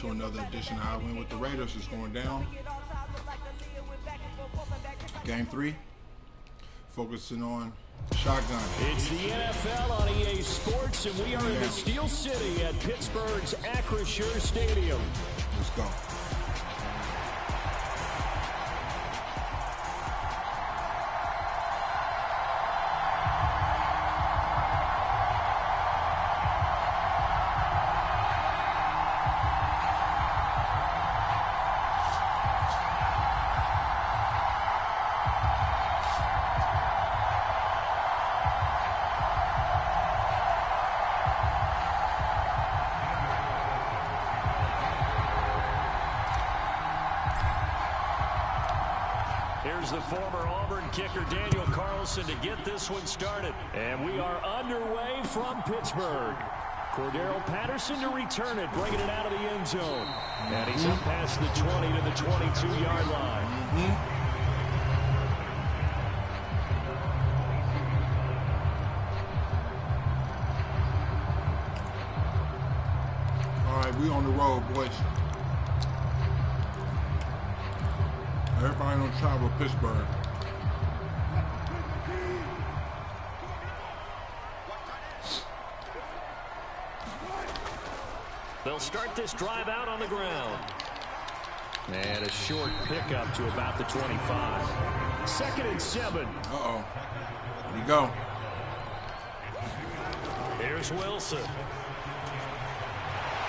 to another edition of I Win with the Raiders. It's going down. Game 3. Focusing on shotgun. It's the NFL on EA Sports, and we are in the Steel City at Pittsburgh's Acrisure Stadium. Let's go. Here's the former Auburn kicker Daniel Carlson to get this one started. And we are underway from Pittsburgh. Cordero Patterson to return it, bringing it out of the end zone. And he's up past the 20 to the 22-yard line. All right, we on the road, boys. Everybody don't travel to Pittsburgh. They'll start this drive out on the ground. And a short pickup to about the 25. 2nd and 7. Uh-oh. Here we go. Here's Wilson.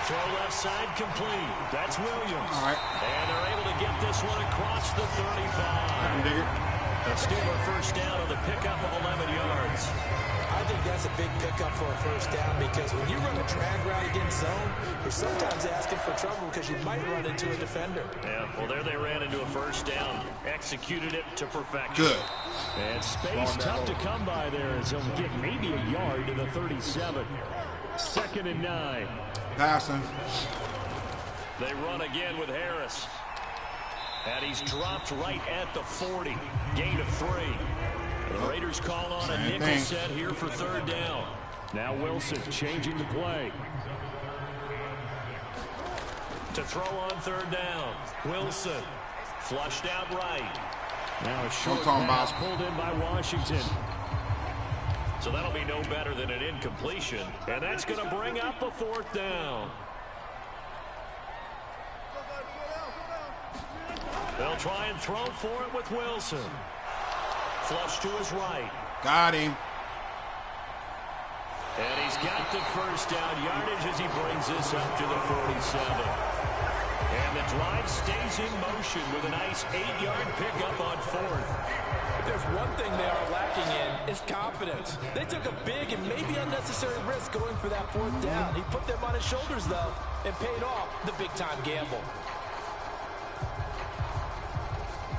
Throw left side complete. That's Williams. All right. And they're able to get this one across the 35. I can dig it. A Steeler first down on the pickup of 11 yards. I think that's a big pickup for a first down because when you run a drag route against zone, you're sometimes asking for trouble because you might run into a defender. Yeah, well, there they ran into a first down. Executed it to perfection. Good. And space tough to come by there as they'll get maybe a yard to the 37. 2nd and 9. Passing. They run again with Harris. And he's dropped right at the 40. Gain of 3. The Raiders call on a nickel set here for 3rd down. Now Wilson changing the play. To throw on 3rd down. Wilson flushed out right. Now a short pass pulled in by Washington. So that'll be no better than an incompletion. And that's going to bring up a 4th down. They'll try and throw for it with Wilson. Flush to his right. Got him. And he's got the first down yardage as he brings this up to the 47. And the drive stays in motion with a nice 8-yard pickup on 4th. If there's one thing they are lacking in, it's confidence. They took a big and maybe unnecessary risk going for that 4th down. He put them on his shoulders, though, and paid off the big-time gamble.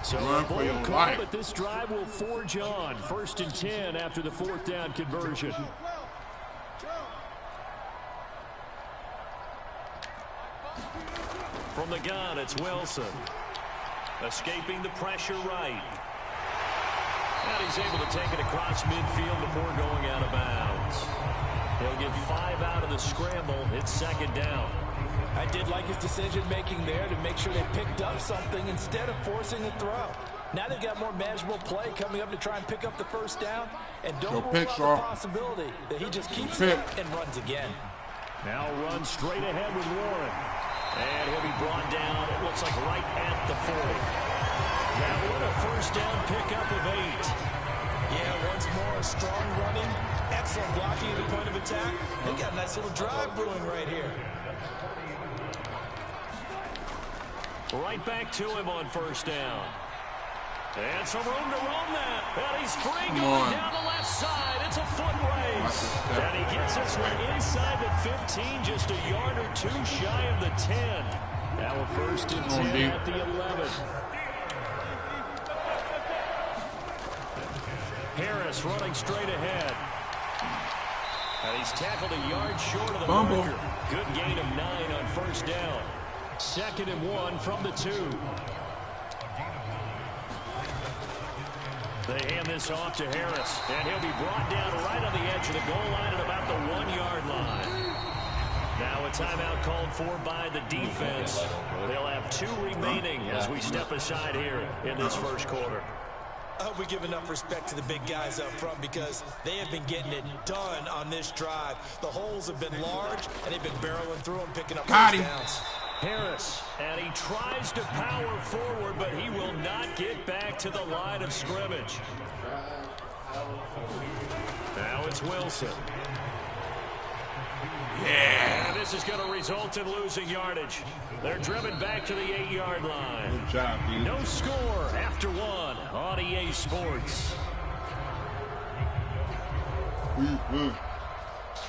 So a bold call, but this drive will forge on. 1st and 10 after the 4th down conversion. From the gun, it's Wilson. Escaping the pressure right. And he's able to take it across midfield before going out of bounds. He'll get 5 out of the scramble. It's 2nd down. I did like his decision-making there to make sure they picked up something instead of forcing a throw. Now they've got more manageable play coming up to try and pick up the 1st down. And don't rule out the possibility that he just keeps it and runs again. Now runs straight ahead with Warren. And he'll be brought down, it looks like right at the 40. That one a 1st down pickup of 8. Yeah, once more, a strong running, excellent blocking at the point of attack. They got a nice little drive brewing right here. Right back to him on 1st down. And some room to roam that. And he's free going down the left side. It's a foot race. And he gets this one inside the 15, just a yard or 2 shy of the 10. Now a 1st and 10 at the 11. Harris running straight ahead. And he's tackled a yard short of the marker. Good gain of 9 on 1st down. 2nd and 1 from the 2. They hand this off to Harris, and he'll be brought down right on the edge of the goal line at about the 1-yard line. Now a timeout called for by the defense. They'll have 2 remaining as we step aside here in this first quarter. I hope we give enough respect to the big guys up front because they have been getting it done on this drive. The holes have been large, and they've been barreling through them, picking up first downs. Harris, and he tries to power forward, but he will not get back to the line of scrimmage. Now it's Wilson. Yeah. And this is going to result in losing yardage. They're driven back to the 8-yard line. Good job, dude. No score after 1 on EA Sports.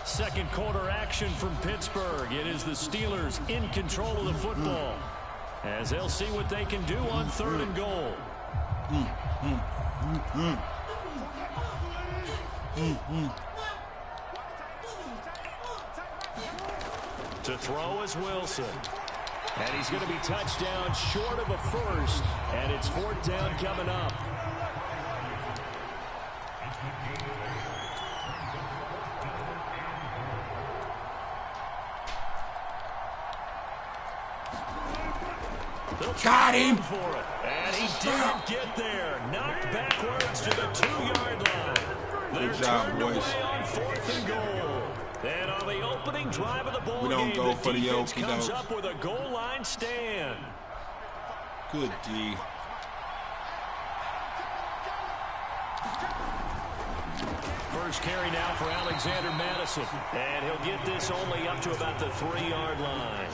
Second quarter action from Pittsburgh. It is the Steelers in control of the football as they'll see what they can do on 3rd and goal. To throw is Wilson. And he's going to be touched down short of a first. And it's 4th down coming up. Got him. For it. And he didn't get there. Knocked backwards to the 2-yard line. They're Good job, turned boys. away on 4th and goal. And on the opening drive of the ball We don't game, go the for the defense okey comes doke. up with a goal line stand. Good D. First carry now for Alexander Madison. And he'll get this only up to about the 3-yard line.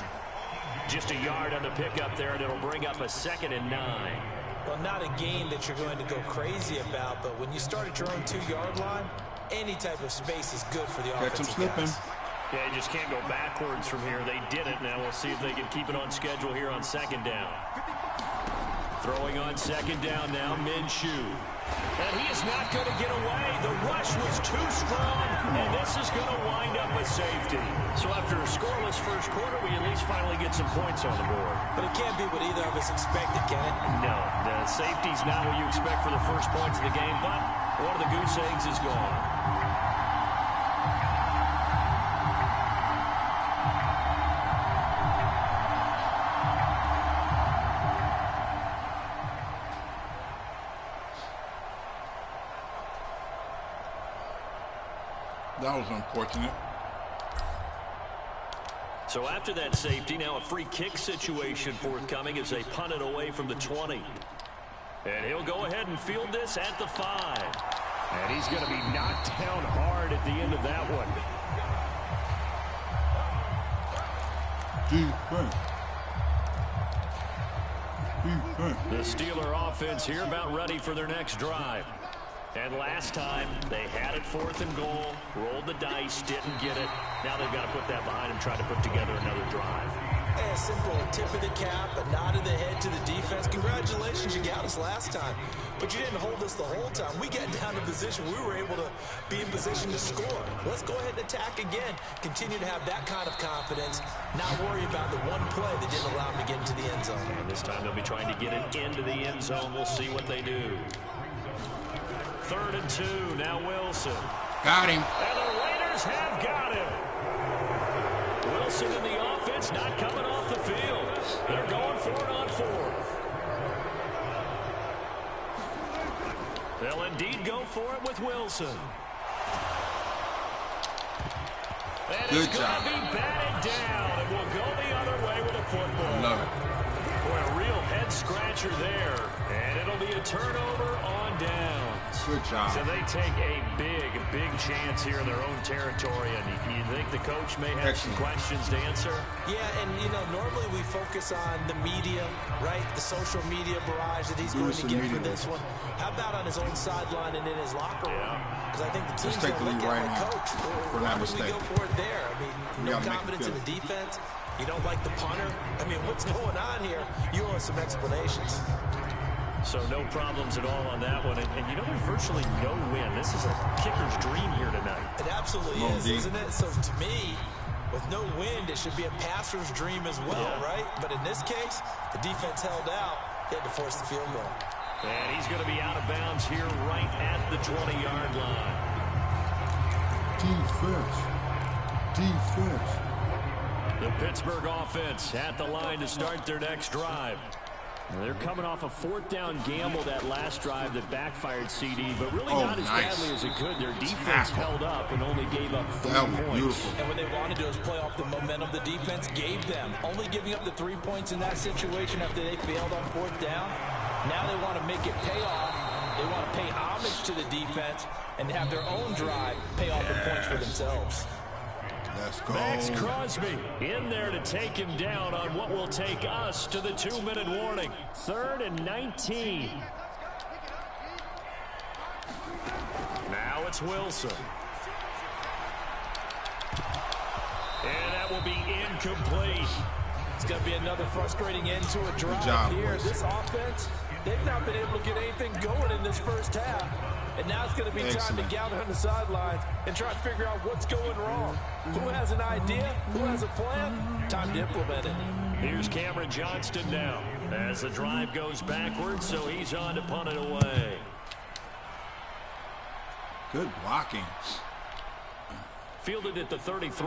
Just a yard on the pickup there, and it'll bring up a 2nd and 9. Well, not a game that you're going to go crazy about, but when you start at your own 2-yard line, any type of space is good for the Catch him offensive slipping. guys. Yeah, you just can't go backwards from here. They did it. Now we'll see if they can keep it on schedule here on 2nd down. Throwing on 2nd down now, Minshew. And he is not going to get away. The rush was too strong, and this is going to wind up a safety. So after a scoreless first quarter, we at least finally get some points on the board. But it can't be what either of us expected, can it? No, the safety's not what you expect for the first points of the game, but one of the goose eggs is gone. That was unfortunate. So after that safety, now a free kick situation forthcoming as they punt it away from the 20. And he'll go ahead and field this at the 5. And he's going to be knocked down hard at the end of that one. The Steeler offense here about ready for their next drive. And last time, they had it 4th and goal, rolled the dice, didn't get it. Now they've got to put that behind them, try to put together another drive. A simple tip of the cap, a nod of the head to the defense. Congratulations, you got us last time. But you didn't hold us the whole time. We got down to position. We were able to be in position to score. Let's go ahead and attack again. Continue to have that kind of confidence. Not worry about the one play that didn't allow them to get into the end zone. And this time they'll be trying to get it into the end zone. We'll see what they do. 3rd and 2, now Wilson. Got him. And the Raiders have got him. Wilson in the offense not coming off the field. They're going for it on 4th. They'll indeed go for it with Wilson. And Good it's job. going to be batted down, and we'll go the other way with a football. Love it. Boy, a real head-scratcher there, and it'll be a turnover on downs. Good job. So they take a big chance here in their own territory, and you think the coach may have some questions to answer? Yeah, and, you know, normally we focus on the media, right? The social media barrage that he's going to get for this one. How about on his own sideline and in his locker room? Because I think the team's going to look at him, coach, why did we go for it there? I mean, no confidence in the defense. You don't like the punter? I mean, what's going on here? You owe us some explanations. So no problems at all on that one. And you know, there's virtually no win. This is a kicker's dream here tonight. It absolutely is, isn't it? So to me, with no wind, it should be a passer's dream as well, right? But in this case, the defense held out. They had to force the field goal. And he's going to be out of bounds here right at the 20-yard line. Defense. The Pittsburgh offense at the line to start their next drive. They're coming off a 4th down gamble that last drive that backfired, CD, but really not as badly as it could. Their defense held up and only gave up 3 points. Beautiful. And what they wanted to do is play off the momentum the defense gave them. Only giving up the 3 points in that situation after they failed on 4th down. Now they want to make it pay off. They want to pay homage to the defense and have their own drive pay off the points for themselves. Let's go. Max Crosby in there to take him down on what will take us to the 2-minute warning. 3rd and 19. Now it's Wilson. And that will be incomplete. It's going to be another frustrating end to a drive here. Boys. This offense, they've not been able to get anything going in this first half. And now it's going to be time to gather on the sidelines and try to figure out what's going wrong. Who has an idea? Who has a plan? Time to implement it. Here's Cameron Johnston now as the drive goes backwards, so he's on to punt it away. Good blocking. Fielded at the 33.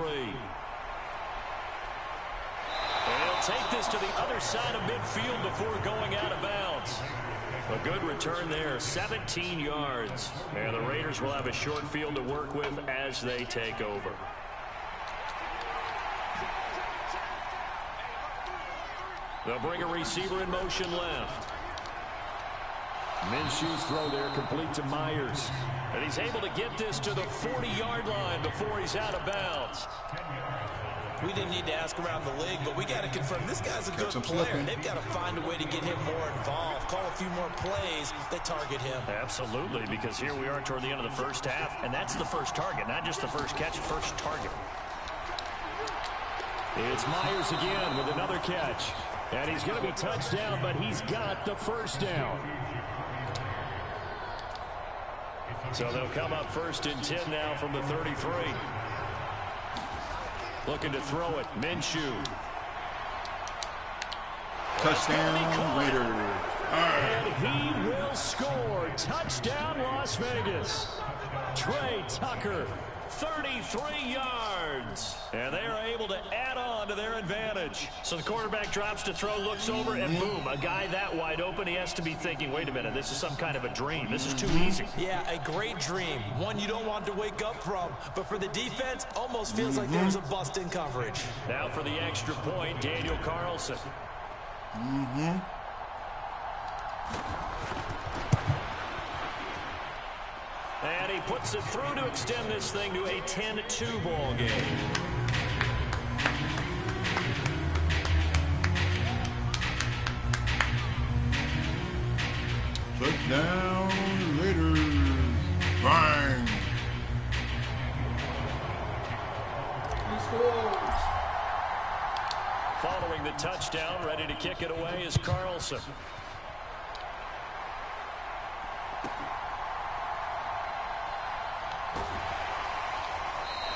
And he'll take this to the other side of midfield before going out of bounds. A good return there, 17 yards. And the Raiders will have a short field to work with as they take over. They'll bring a receiver in motion left. Minshew's throw there complete to Myers. And he's able to get this to the 40-yard line before he's out of bounds. We didn't need to ask around the league, but we got to confirm this guy's a good player. They've got to find a way to get him more involved, call a few more plays that target him. Absolutely, because here we are toward the end of the first half, and that's the first target, not just the first catch, first target. It's Myers again with another catch. And he's going to be touched down, but he's got the first down. So they'll come up 1st and 10 now from the 33. Looking to throw it. Minshew. Touchdown, Raiders. And he will score. Touchdown, Las Vegas. Trey Tucker, 33 yards. And they are able to add on to their advantage. So the quarterback drops to throw, looks over, and boom, a guy that wide open, he has to be thinking, wait a minute, this is some kind of a dream. This is too easy. Yeah, a great dream. One you don't want to wake up from. But for the defense, almost feels like there's a bust in coverage. Now for the extra point, Daniel Carlson. And he puts it through to extend this thing to a 10-2 ball game. Touchdown, Raiders. Bang. Following the touchdown, ready to kick it away is Carlson.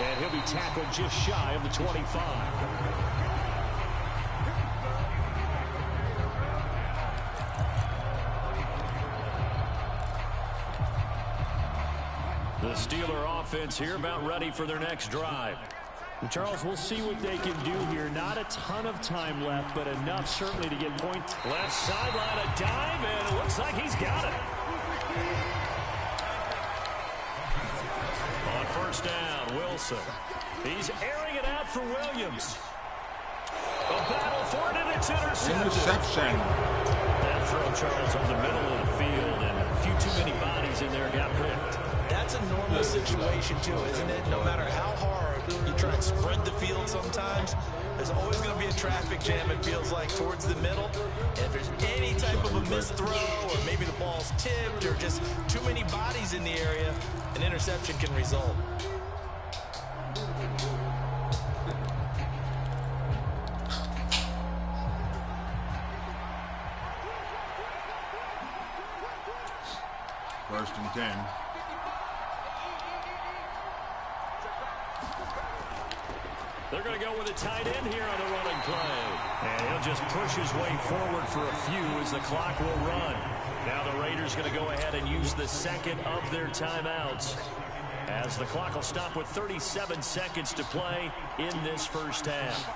And he'll be tackled just shy of the 25. The Steeler offense here about ready for their next drive. And Charles, we'll see what they can do here. Not a ton of time left, but enough certainly to get points. Left sideline, a dive, and it looks like he's got it. On 1st down, Wilson. He's airing it out for Williams. A battle for it, and it's interception. That throw, Charles, on the middle of the field, and a few too many bodies in there got picked. That's a normal situation, too, isn't it? No matter how hard you try and spread the field sometimes, there's always going to be a traffic jam, it feels like, towards the middle. And if there's any type of a missed throw, or maybe the ball's tipped, or just too many bodies in the area, an interception can result. First and 10. They're going to go with a tight end here on the running play. And he'll just push his way forward for a few as the clock will run. Now the Raiders going to go ahead and use the second of their timeouts, as the clock will stop with 37 seconds to play in this first half.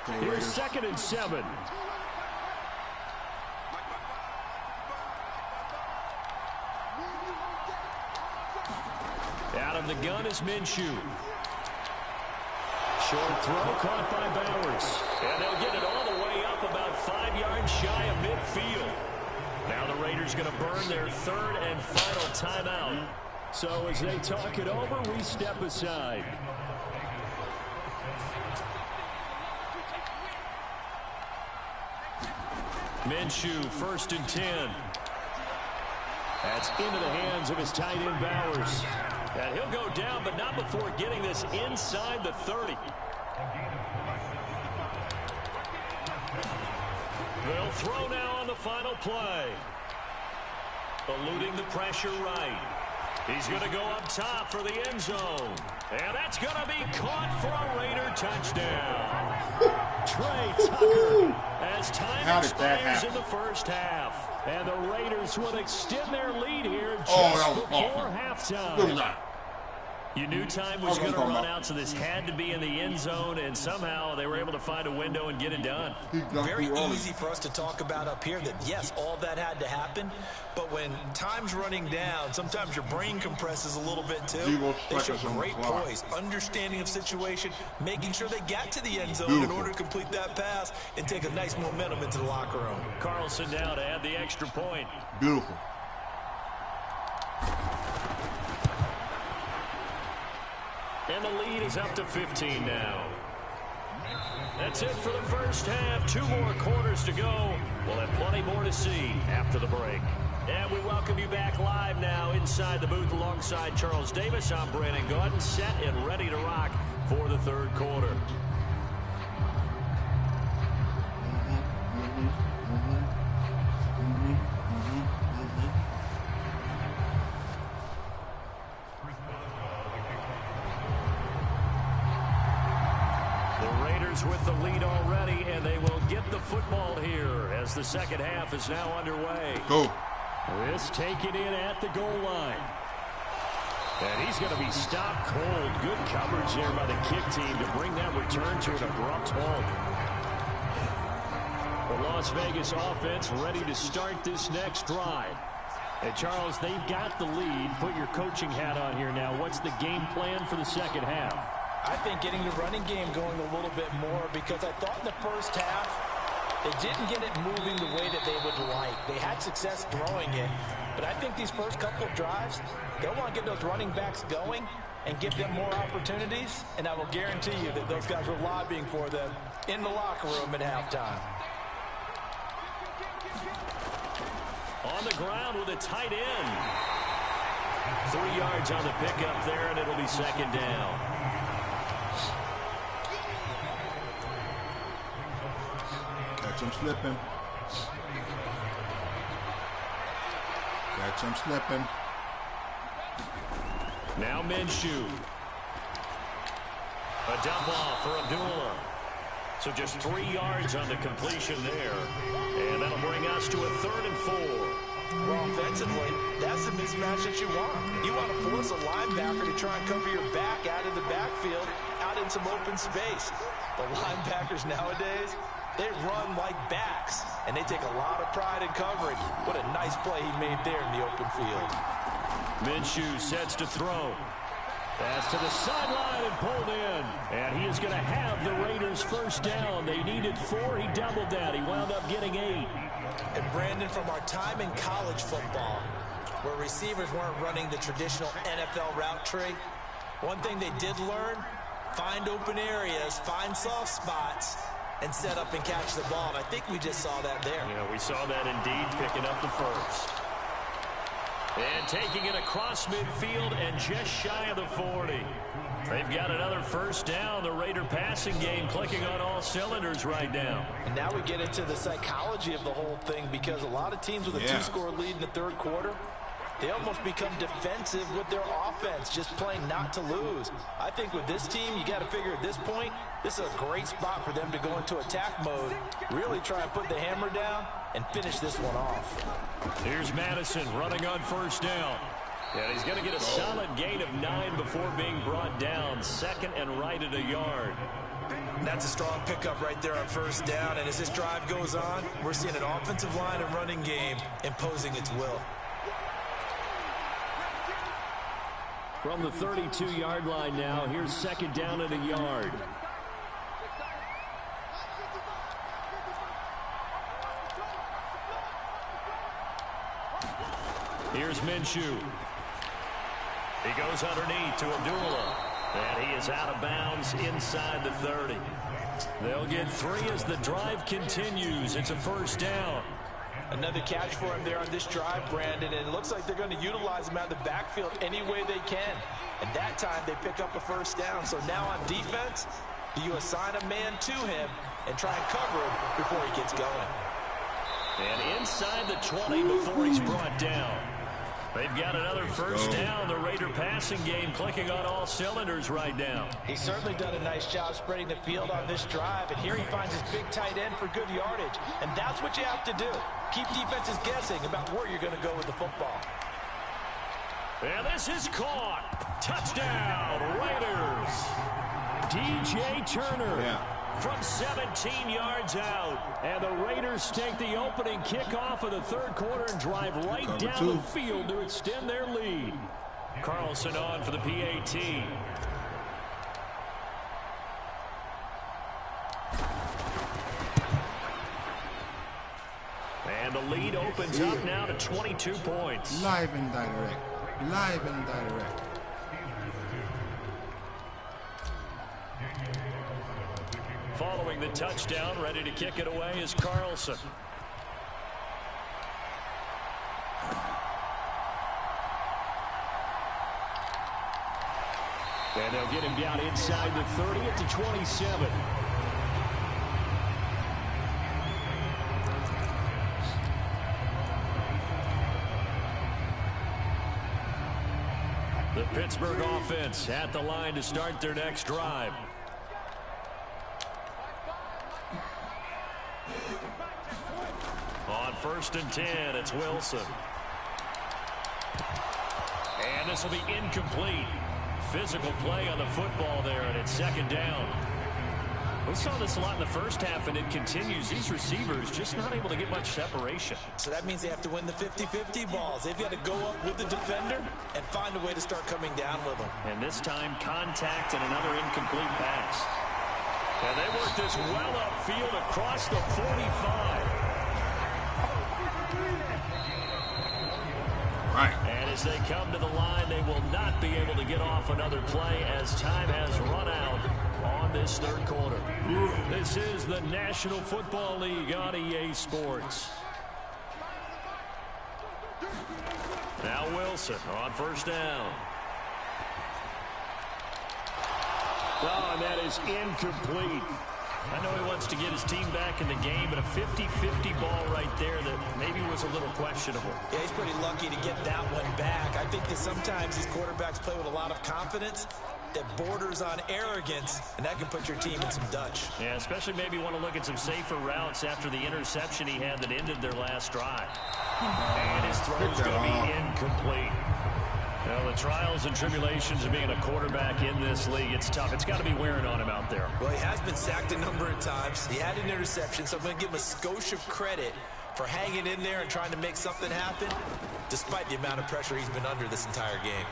Here's 2nd and 7. Out of the gun is Minshew. Short throw caught by Bowers. And they'll get it all the way up about 5 yards shy of midfield. Now the Raiders going to burn their 3rd and final timeout. So as they talk it over, we step aside. Minshew, 1st and 10. That's into the hands of his tight end Bowers. And he'll go down, but not before getting this inside the 30. They'll throw now on the final play. Eluding the pressure right. He's going to go up top for the end zone. And that's going to be caught for a Raider touchdown. Trey Tucker as time expires in the first half. And the Raiders will extend their lead here just before halftime. You knew time was going to run out, so this had to be in the end zone, and somehow they were able to find a window and get it done. Very easy for us to talk about up here that, yes, all that had to happen, but when time's running down, sometimes your brain compresses a little bit too. They show great poise, understanding of situation, making sure they got to the end zone in order to complete that pass and take a nice momentum into the locker room. Carlson now to add the extra point. Beautiful. And the lead is up to 15 now. That's it for the first half. 2 more quarters to go. We'll have plenty more to see after the break. And we welcome you back live now inside the booth alongside Charles Davis. I'm Brandon Gaudin, set and ready to rock for the 3rd quarter. With the lead already, and they will get the football here as the 2nd half is now underway. Go. This taken in at the goal line. And he's going to be stopped cold. Good coverage there by the kick team to bring that return to an abrupt halt. The Las Vegas offense ready to start this next drive. And Charles, they've got the lead. Put your coaching hat on here now. What's the game plan for the 2nd half? I think getting the running game going a little bit more, because I thought in the first half they didn't get it moving the way that they would like. They had success throwing it, but I think these first couple of drives, they'll want to get those running backs going and give them more opportunities, and I will guarantee you that those guys were lobbying for them in the locker room at halftime. On the ground with a tight end. 3 yards on the pickup there, and it'll be 2nd down. Catch him slipping. Catch him slipping. Now Minshew. A dump off for Abdullah. So just 3 yards on the completion there. And that'll bring us to a 3rd and 4. Well, offensively, that's the mismatch that you want. You want to force a linebacker to try and cover your back out of the backfield, out in some open space. The linebackers nowadays, they run like backs, and they take a lot of pride in covering. What a nice play he made there in the open field. Minshew sets to throw. Pass to the sideline and pulled in. And he is going to have the Raiders' 1st down. They needed 4. He doubled that. He wound up getting 8. And Brandon, from our time in college football, where receivers weren't running the traditional NFL route tree, one thing they did learn, find open areas, find soft spots, and set up and catch the ball. And I think we just saw that there. Yeah, we saw that indeed, picking up the 1st. And taking it across midfield and just shy of the 40. They've got another 1st down. The Raider passing game clicking on all cylinders right now. And now we get into the psychology of the whole thing, because a lot of teams with a 2-score lead in the 3rd quarter, they almost become defensive with their offense, just playing not to lose. I think with this team, you got to figure at this point, this is a great spot for them to go into attack mode, really try and put the hammer down and finish this one off. Here's Madison running on 1st down. And he's going to get a solid gain of 9 before being brought down. 2nd and right at a yard. And that's a strong pickup right there on first down. And as this drive goes on, we're seeing an offensive line and running game imposing its will. From the 32-yard line now, here's second down at a yard. Here's Minshew. He goes underneath to Abdullah. And he is out of bounds inside the 30. They'll get 3 as the drive continues. It's a first down. Another catch for him there on this drive, Brandon, and it looks like they're going to utilize him out of the backfield any way they can. And that time they pick up a first down. So now on defense, do you assign a man to him and try and cover him before he gets going? And inside the 20 before he's brought down. They've got another first down. The Raider passing game clicking on all cylinders right now. He's certainly done a nice job spreading the field on this drive, and here he finds his big tight end for good yardage. And that's what you have to do. Keep defenses guessing about where you're going to go with the football. And this is caught. Touchdown, Raiders. DJ Turner from 17 yards out. And the Raiders take the opening kickoff of the third quarter and drive right down the field to extend their lead. Carlson on for the PAT. And the lead opens up now to 22 points. Live and direct. Live and direct. Following the touchdown, ready to kick it away is Carlson. And they'll get him down inside the 30 at the 27. The Pittsburgh offense at the line to start their next drive. On 1st and 10, it's Wilson. And this will be incomplete. Physical play on the football there, and it's second down. We saw this a lot in the first half, and it continues. These receivers just not able to get much separation. So that means they have to win the 50-50 balls. They've got to go up with the defender and find a way to start coming down with them. And this time, contact and another incomplete pass. And they work this well upfield across the 45. Right. And as they come to the line, they will not be able to get off another play as time has run out on this third quarter. This is the National Football League on EA Sports. Now Wilson on 1st down. Oh, and that is incomplete. I know he wants to get his team back in the game, but a 50-50 ball right there that maybe was a little questionable. Yeah, he's pretty lucky to get that one back. I think that sometimes these quarterbacks play with a lot of confidence that borders on arrogance, and that can put your team in some Dutch. Yeah, especially maybe want to look at some safer routes after the interception he had that ended their last drive. And his throw is going to be incomplete. Well, the trials and tribulations of being a quarterback in this league, it's tough. It's got to be wearing on him out there. Well, he has been sacked a number of times. He had an interception, so I'm going to give him a skosh of credit for hanging in there and trying to make something happen, despite the amount of pressure he's been under this entire game.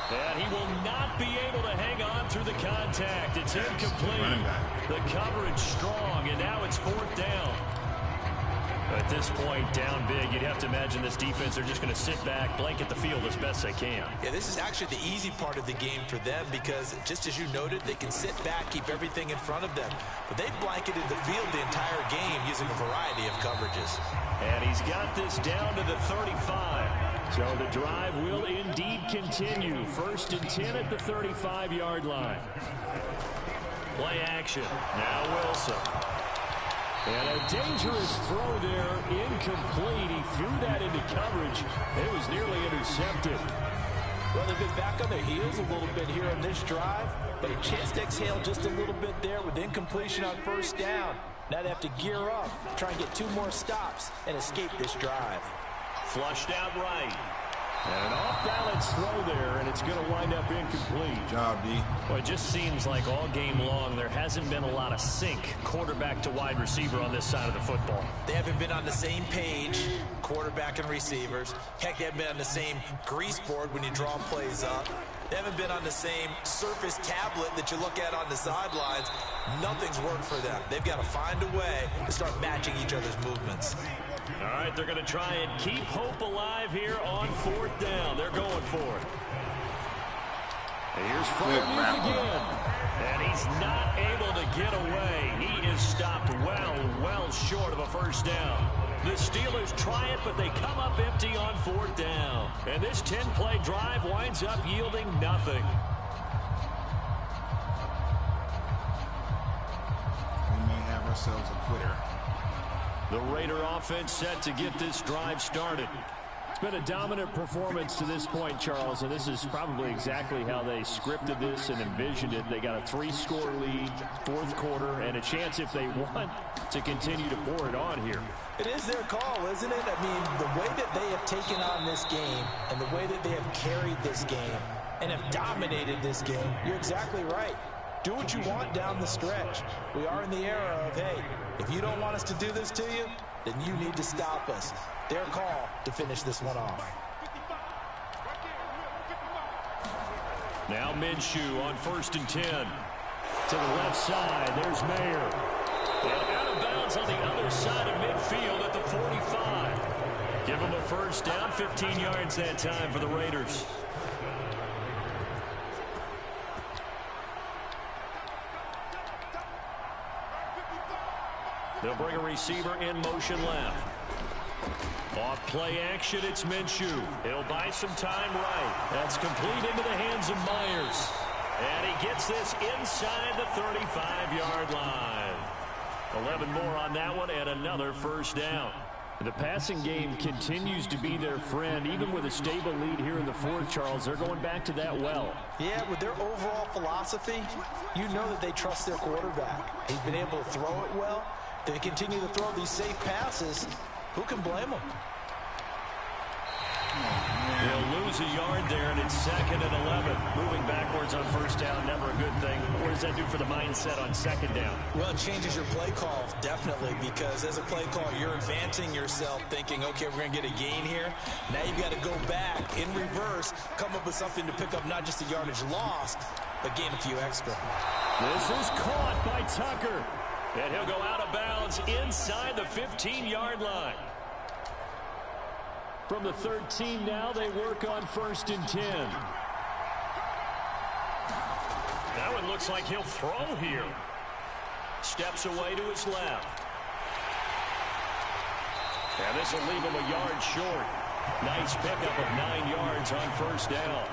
And he will not be able to hang on through the contact. It's incomplete. The coverage strong, and now it's 4th down. At this point, down big, you'd have to imagine this defense, they're just going to sit back, blanket the field as best they can. Yeah, this is actually the easy part of the game for them because, just as you noted, they can sit back, keep everything in front of them. But they've blanketed the field the entire game using a variety of coverages. And he's got this down to the 35. So the drive will indeed continue. 1st and 10 at the 35-yard line. Play action. Now Wilson. And a dangerous throw there, incomplete. He threw that into coverage. It was nearly intercepted. Well, they've been back on their heels a little bit here on this drive, but a chance to exhale just a little bit there with incompletion on 1st down. Now they have to gear up, try and get 2 more stops, and escape this drive. Flushed out right. And an off-balance throw there, and it's going to wind up incomplete. Good job, D. Well, it just seems like all game long there hasn't been a lot of sync quarterback to wide receiver on this side of the football. They haven't been on the same page, quarterback and receivers. Heck, they haven't been on the same grease board when you draw plays up. They haven't been on the same surface tablet that you look at on the sidelines. Nothing's worked for them. They've got to find a way to start matching each other's movements. All right, they're going to try and keep hope alive here on 4th down. They're going for it. Here's Freiermuth again. And he's not able to get away. He is stopped well short of a first down. The Steelers try it, but they come up empty on 4th down. And this 10-play drive winds up yielding nothing. We may have ourselves a quitter. The Raider offense set to get this drive started. It's been a dominant performance to this point, Charles, and this is probably exactly how they scripted this and envisioned it. They got a 3-score lead, 4th quarter, and a chance, if they want, to continue to pour it on here. It is their call, isn't it? I mean, the way that they have taken on this game and the way that they have carried this game and have dominated this game, you're exactly right. Do what you want down the stretch. We are in the era of, hey, if you don't want us to do this to you, then you need to stop us. Their call to finish this one off. Now Minshew on 1st and 10. To the left side, there's Mayer. And out of bounds on the other side of midfield at the 45. Give him a first down, 15 yards that time for the Raiders. They'll bring a receiver in motion left. Off play action, it's Minshew. He'll buy some time right. That's complete into the hands of Myers. And he gets this inside the 35-yard line. 11 more on that one and another first down. The passing game continues to be their friend. Even with a stable lead here in the 4th, Charles, they're going back to that well. Yeah, with their overall philosophy, you know that they trust their quarterback. He's been able to throw it well. They continue to throw these safe passes. Who can blame them? They'll lose a yard there, and it's 2nd and 11. Moving backwards on first down, never a good thing. What does that do for the mindset on 2nd down? Well, it changes your play call, definitely, because as a play call, you're advancing yourself thinking, okay, we're going to get a gain here. Now you've got to go back in reverse, come up with something to pick up not just the yardage lost, but gain a few extra. This is caught by Tucker. And he'll go out of bounds inside the 15-yard line. From the 13 now, they work on 1st and 10. That one looks like he'll throw here. Steps away to his left. And this will leave him a yard short. Nice pickup of 9 yards on first down.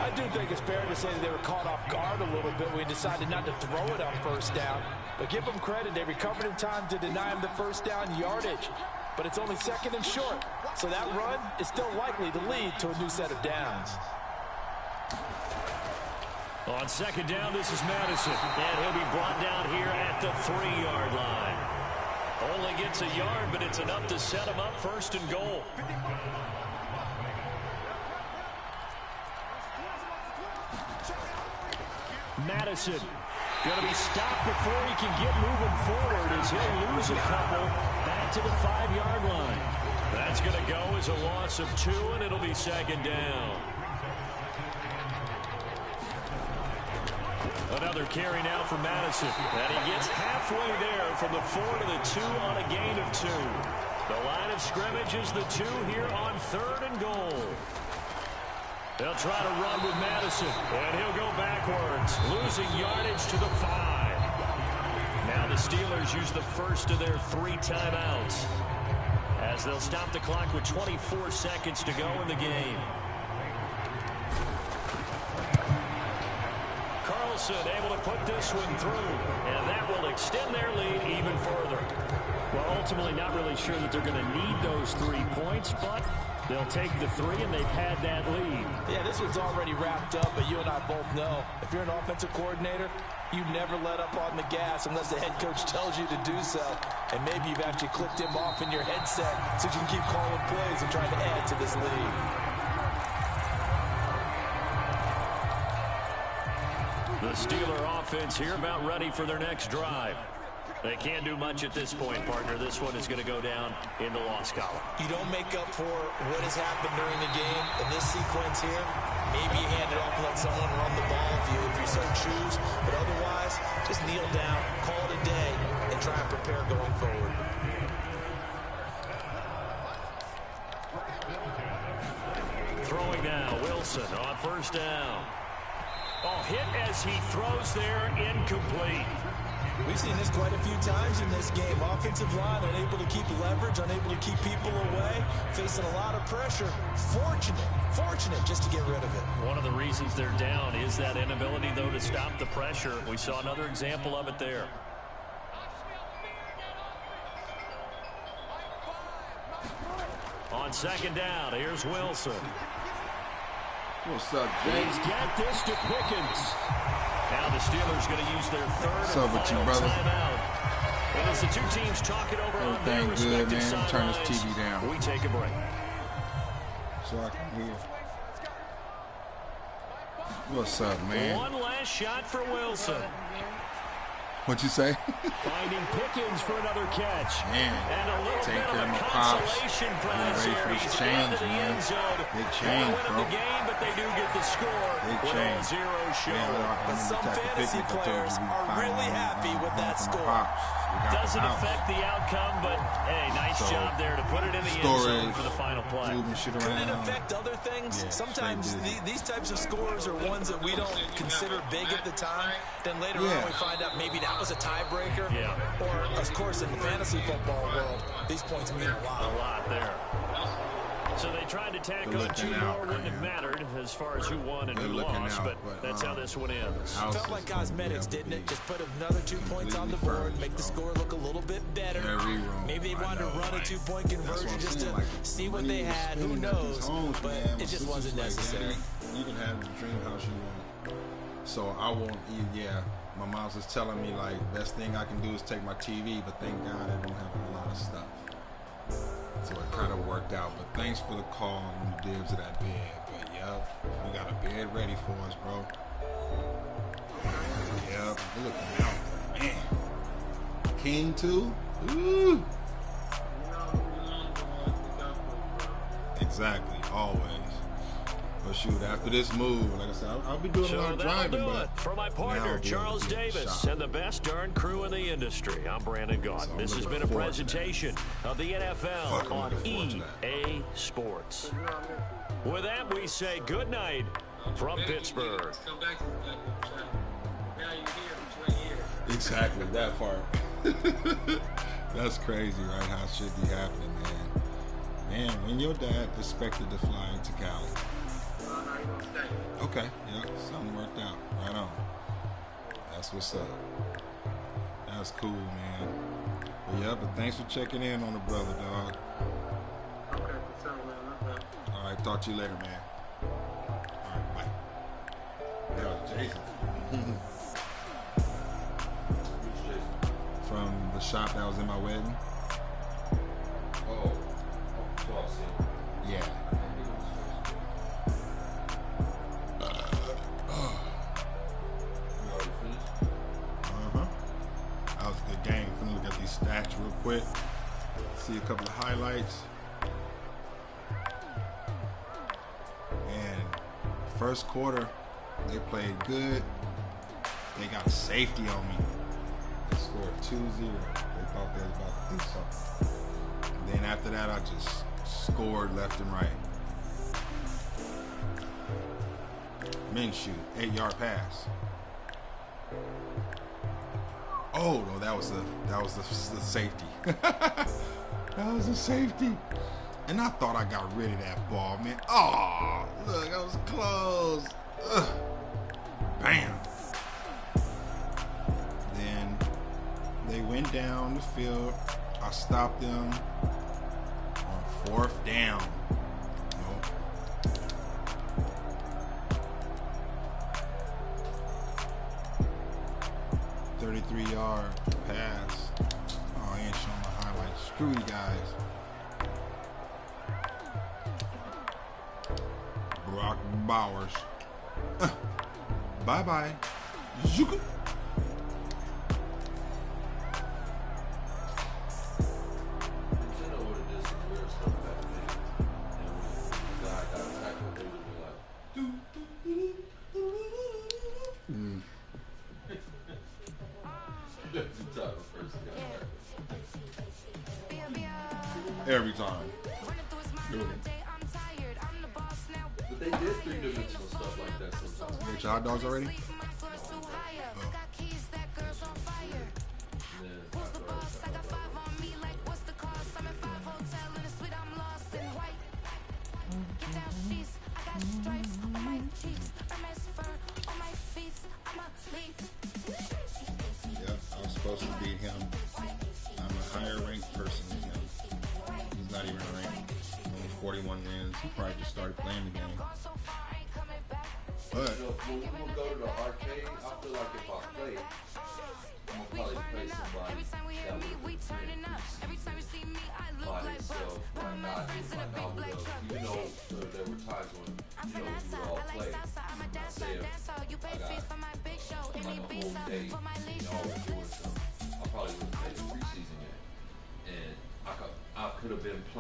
I do think it's fair to say that they were caught off guard a little bit. We decided not to throw it on first down. But give them credit. They recovered in time to deny him the first down yardage. But it's only 2nd and short. So that run is still likely to lead to a new set of downs. On 2nd down, this is Madison. And he'll be brought down here at the 3-yard line. Only gets a yard, but it's enough to set him up 1st and goal. Madison going to be stopped before he can get moving forward as he'll lose a couple back to the 5-yard line. That's going to go as a loss of 2, and it'll be 2nd down. Another carry now for Madison. And he gets halfway there from the 4 to the 2 on a gain of 2. The line of scrimmage is the 2 here on 3rd and goal. They'll try to run with Madison, and he'll go backwards, losing yardage to the 5. Now the Steelers use the first of their 3 timeouts as they'll stop the clock with 24 seconds to go in the game. Carlson able to put this one through, and that will extend their lead even further. Well, ultimately not really sure that they're going to need those 3 points, but They'll take the 3, and they've had that lead. Yeah, this one's already wrapped up, but you and I both know if you're an offensive coordinator, you never let up on the gas unless the head coach tells you to do so. And maybe you've actually clicked him off in your headset so you can keep calling plays and trying to add to this lead. The Steeler offense here about ready for their next drive. They can't do much at this point, partner. This one is going to go down in the loss column. You don't make up for what has happened during the game in this sequence here. Maybe you hand it off and let someone run the ball if you so choose. But otherwise, just kneel down, call it a day, and try and prepare going forward. Throwing now, Wilson on first down. Oh, hit as he throws there, incomplete. We've seen this quite a few times in this game. Offensive line unable to keep leverage, unable to keep people away, facing a lot of pressure. Fortunate just to get rid of it. One of the reasons they're down is that inability, though, to stop the pressure. We saw another example of it there. On second down, here's Wilson. What's up, James? Get this to Pickens. Now the Steelers going to use their third and final timeout. And as the two teams talk it over on their respective sidelines, turn this TV down. We take a break. So I can hear. What's up, man? One last shot for Wilson. What you say? Finding Pickens for another catch. Man, And a little take bit care of of a my pops. consolation prize Ready here. for He's this into change, the man. end zone. Big Won't change, win bro. the game, but they do get the score. Big with change. all zero show. But some fantasy players are really happy with that score. Doesn't affect the outcome, but hey, nice job there to put it in the end zone for the final play. Shit Could it around. affect other things? Yeah, Sometimes these types of scores are ones that we don't consider big at the time. Then later on we find out maybe that was a tiebreaker. Yeah. Or, of course, in the fantasy football world, these points mean a lot. A lot there. So they tried to tack on 2 more, wouldn't have mattered as far as who won and who lost, but that's how this one ends. Felt like cosmetics, didn't it? Just put another 2 points on the board, make the score look a little bit better. Maybe they wanted to run a 2-point conversion just to see what they had. Who knows? But it just wasn't necessary. You can have the dream house you want. So I won't eat, my mom's just telling me, like, best thing I can do is take my TV, but thank God I don't have a lot of stuff. So it kind of worked out. But thanks for the call and the dibs of that bed. But, we got a bed ready for us, bro. We're looking out. Man. King, too? Ooh. Exactly. Always. But shoot, after this move, like I said, I'll be doing a lot of driving. But for my partner, Charles Davis, and the best darn crew in the industry, I'm Brandon Gaunt. So this has been a presentation of the NFL on EA Sports. With that, we say good night from Pittsburgh. Exactly, that part. That's crazy, right? How it should be happening, man. Man, when your dad expected to fly into Cali. Okay, something worked out. Right on. That's what's up. That's cool, man. But thanks for checking in on the brother, dog. Okay, what's up, man? All right, talk to you later, man. All right, bye. Yo, Jason. From the shop that was in my wedding. Oh, yeah. That was a good game. I'm gonna look at these stats real quick. See a couple of highlights. And first quarter, they played good. They got a safety on me. They scored 2-0. They thought they was about to do something. And then after that, I just scored left and right. Minshew, 8-yard pass. Oh no, that was the safety. That was a safety. And I thought I got rid of that ball, man. Oh, look, I was close. Ugh. Bam. Then they went down the field. I stopped them on 4th down. 63-yard pass. Oh, I ain't showing my highlights. Screw you guys. Brock Bowers. Bye-bye. Zook. Every time. But they did three-dimensional stuff like that sometimes. You ate your hot dogs already? Yep, I was supposed to beat him. I'm a higher ranked person than him. He's not even ranked. Only 41 wins. He probably just started playing the game. But You know, when we will go to the arcade, I feel like if I play, I'm gonna probably play somebody that would by themselves, like not with my novel. Even though there were times when we would all play. Say if I got like a whole day, y'all were doing something, I probably would have played the preseason game, and I could have been playing.